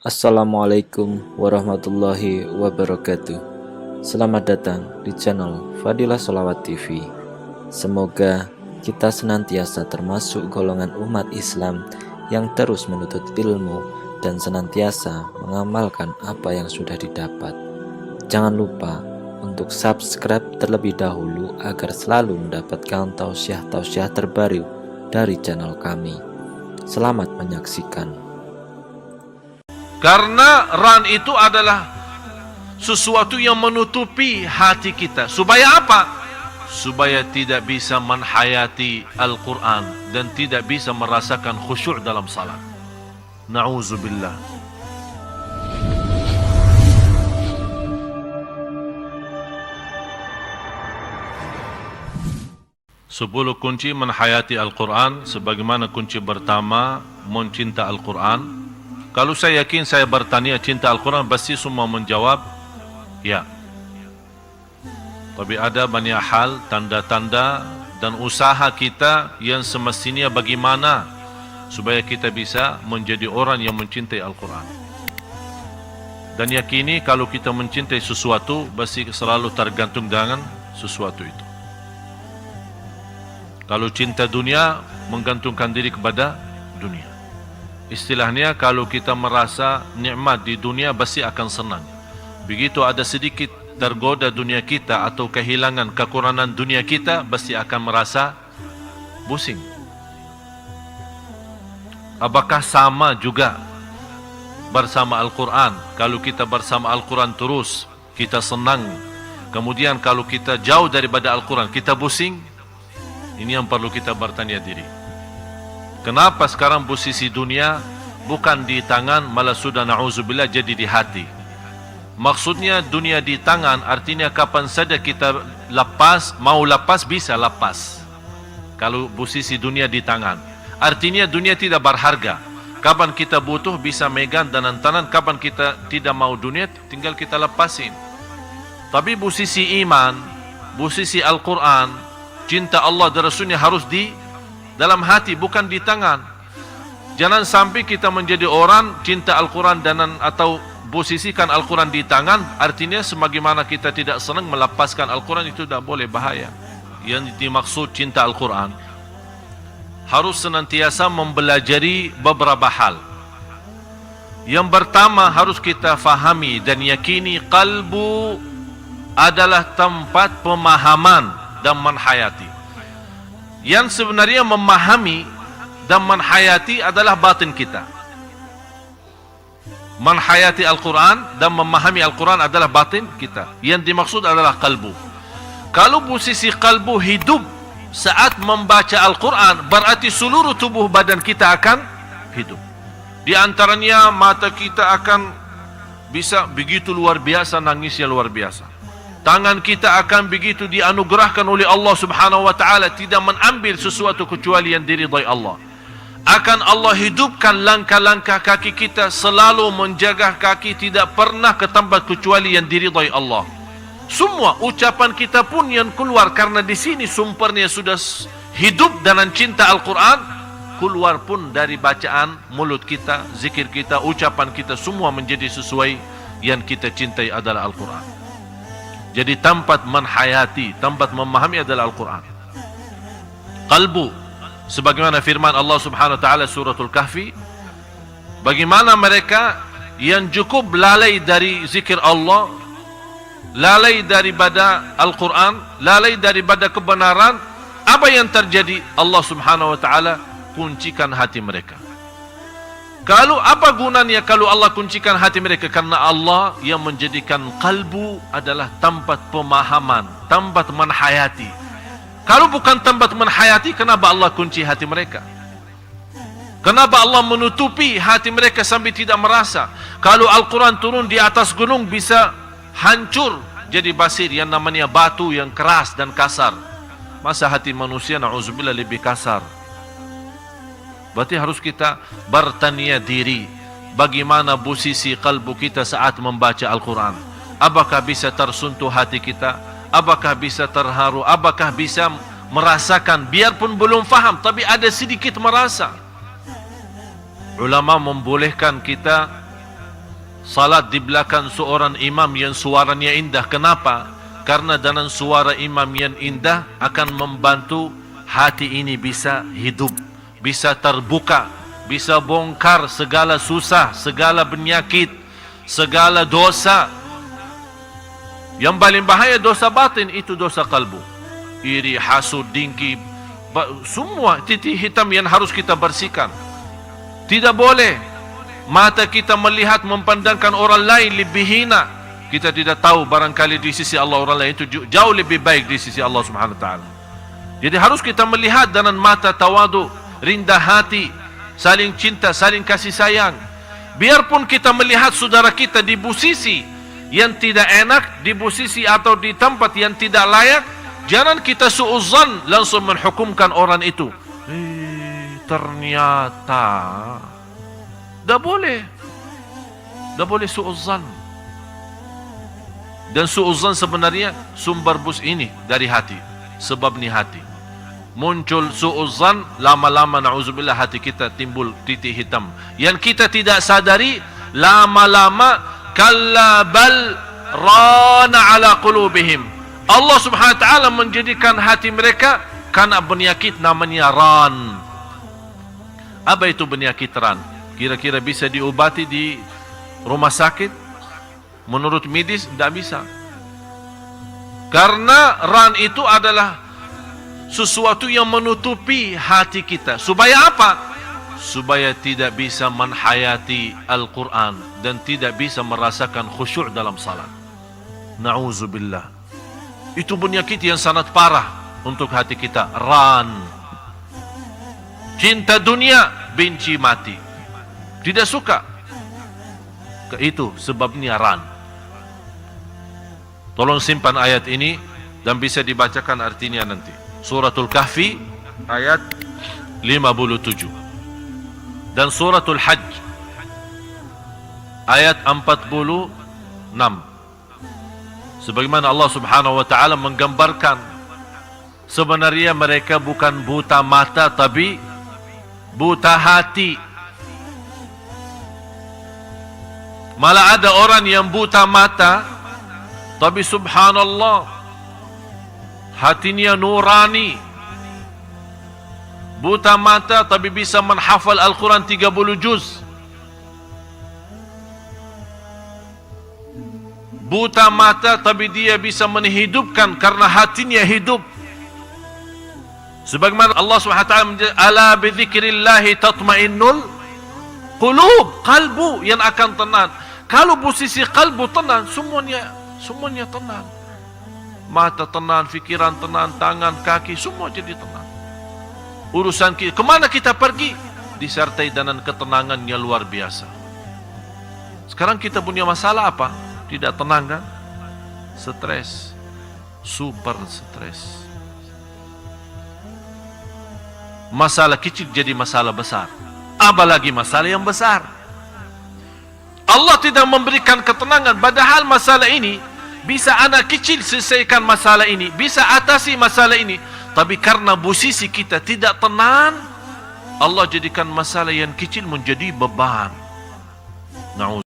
Assalamualaikum warahmatullahi wabarakatuh. Selamat datang di channel Fadilah Sholawat TV. Semoga kita senantiasa termasuk golongan umat Islam yang terus menuntut ilmu dan senantiasa mengamalkan apa yang sudah didapat. Jangan lupa untuk subscribe terlebih dahulu agar selalu mendapatkan tausiah-tausiah terbaru dari channel kami. Selamat menyaksikan. Karena ran itu adalah sesuatu yang menutupi hati kita. Supaya apa? Supaya tidak bisa menhayati Al-Quran dan tidak bisa merasakan khusyuk dalam salat. Na'udzubillah. Sepuluh kunci menhayati Al-Quran. Sebagaimana kunci pertama, mencinta Al-Quran. Kalau saya yakin saya bertanya cinta Al-Quran, pasti semua menjawab ya. Tapi ada banyak hal, tanda-tanda dan usaha kita yang semestinya bagaimana supaya kita bisa menjadi orang yang mencintai Al-Quran. Dan yakini kalau kita mencintai sesuatu, pasti selalu tergantung dengan sesuatu itu. Kalau cinta dunia, menggantungkan diri kepada dunia. Istilahnya kalau kita merasa nikmat di dunia pasti akan senang. Begitu ada sedikit tergoda dunia kita atau kehilangan kekurangan dunia kita, pasti akan merasa pusing. Apakah sama juga bersama Al-Quran? Kalau kita bersama Al-Quran terus kita senang, kemudian kalau kita jauh daripada Al-Quran kita pusing. Ini yang perlu kita bertanya diri. Kenapa sekarang posisi dunia bukan di tangan, malah sudah na'udzubillah jadi di hati? Maksudnya dunia di tangan artinya kapan saja kita lepas, mau lepas bisa lepas. Kalau posisi dunia di tangan, artinya dunia tidak berharga. Kapan kita butuh bisa megang dan tangan, kapan kita tidak mau dunia tinggal kita lepasin. Tapi posisi iman, posisi Al-Quran, cinta Allah dan Rasulnya harus di dalam hati, bukan di tangan. Jangan sampai kita menjadi orang cinta Al-Quran dan atau posisikan Al-Quran di tangan, artinya sebagaimana kita tidak senang melepaskan Al-Quran, itu tidak boleh, bahaya. Yang dimaksud cinta Al-Quran harus senantiasa mempelajari beberapa hal. Yang pertama harus kita fahami dan yakini, kalbu adalah tempat pemahaman dan menhayati. Yang sebenarnya memahami dan menhayati adalah batin kita. Menhayati Al-Quran dan memahami Al-Quran adalah batin kita. Yang dimaksud adalah kalbu. Kalau posisi kalbu hidup saat membaca Al-Quran, berarti seluruh tubuh badan kita akan hidup. Di antaranya mata kita akan bisa begitu luar biasa, nangisnya luar biasa. Tangan kita akan begitu dianugerahkan oleh Allah Subhanahu wa ta'ala, tidak mengambil sesuatu kecuali yang diridai Allah. Akan Allah hidupkan langkah-langkah kaki kita, selalu menjaga kaki tidak pernah ke tempat kecuali yang diridai Allah. Semua ucapan kita pun yang keluar, karena di sini sumbernya sudah hidup dengan cinta Al-Quran, keluar pun dari bacaan mulut kita, zikir kita, ucapan kita, semua menjadi sesuai yang kita cintai adalah Al-Quran. Jadi tempat menhayati, tempat memahami adalah Al-Quran. Qalbu, sebagaimana firman Allah Subhanahu wa ta'ala suratul Kahfi, bagaimana mereka yang cukup lalai dari zikir Allah, lalai daripada Al-Quran, lalai daripada kebenaran, apa yang terjadi? Allah Subhanahu wa ta'ala kuncikan hati mereka. Kalau apa gunanya kalau Allah kuncikan hati mereka? Karena Allah yang menjadikan kalbu adalah tempat pemahaman, tempat menhayati. Kalau bukan tempat menhayati, kenapa Allah kunci hati mereka? Kenapa Allah menutupi hati mereka sampai tidak merasa? Kalau Al-Quran turun di atas gunung bisa hancur jadi pasir, yang namanya batu yang keras dan kasar. Masa hati manusia na'udzubillah lebih kasar? Berarti harus kita bertanya diri, bagaimana posisi kalbu kita saat membaca Al-Quran. Apakah bisa tersentuh hati kita? Apakah bisa terharu? Apakah bisa merasakan, biarpun belum faham, tapi ada sedikit merasa? Ulama membolehkan kita salat di belakang seorang imam yang suaranya indah. Kenapa? Karena dengan suara imam yang indah akan membantu hati ini bisa hidup, bisa terbuka, bisa bongkar segala susah, segala penyakit, segala dosa. Yang paling bahaya dosa batin itu dosa kalbu. Iri, hasud, dengki, semua titik hitam yang harus kita bersihkan. Tidak boleh mata kita melihat memandangkan orang lain lebih hina. Kita tidak tahu barangkali di sisi Allah orang lain itu jauh lebih baik di sisi Allah Subhanahu wa taala. Jadi harus kita melihat dengan mata tawadu, rendah hati, saling cinta, saling kasih sayang. Biarpun kita melihat saudara kita di posisi yang tidak enak, di posisi atau di tempat yang tidak layak, jangan kita suudzon langsung menghukumkan orang itu. Ternyata dah boleh suudzon. Dan suudzon sebenarnya sumber bus ini dari hati. Sebab ni hati. Muncul suudzon, lama-lama na'udzubillah hati kita timbul titik hitam. Yang kita tidak sadari, lama-lama kalla bal rana ala qulubihim. Allah Subhanahu wa taala menjadikan hati mereka kena penyakit namanya ran. Apa itu penyakit ran? Kira-kira bisa diobati di rumah sakit? Menurut medis tidak bisa. Karena ran itu adalah sesuatu yang menutupi hati kita. Supaya apa? Supaya tidak bisa menhayati Al-Quran dan tidak bisa merasakan khusyuk dalam salat. Na'udzubillah. Itu penyakit yang sangat parah untuk hati kita. Ran. Cinta dunia, benci mati. Tidak suka. Itu sebabnya ran. Tolong simpan ayat ini dan bisa dibacakan artinya nanti. Suratul Kahfi ayat 57 dan Suratul Hajj ayat 46. Sebagaimana Allah Subhanahu wa taala menggambarkan sebenarnya mereka bukan buta mata tapi buta hati. Malah ada orang yang buta mata tapi subhanallah hatinya nurani. Buta mata tapi bisa menghafal Al-Quran 30 juz. Buta mata tapi dia bisa menghidupkan karena hatinya hidup. Sebagaimana Allah SWT menjadi ala bidzikrillahi tatmainnul qulub, kalbu yang akan tenang. Kalau posisi kalbu tenang, semuanya tenang. Mata tenang, fikiran tenang, tangan, kaki, semua jadi tenang. Urusan kita, kemana kita pergi? Disertai dengan ketenangan yang luar biasa. Sekarang kita punya masalah apa? Tidak tenang kan? Stres. Super stres. Masalah kecil jadi masalah besar. Apalagi masalah yang besar. Allah tidak memberikan ketenangan, padahal masalah ini bisa anak kecil selesaikan masalah ini, bisa atasi masalah ini, tapi karena posisi kita tidak tenang, Allah jadikan masalah yang kecil menjadi beban. Na'udzubillah.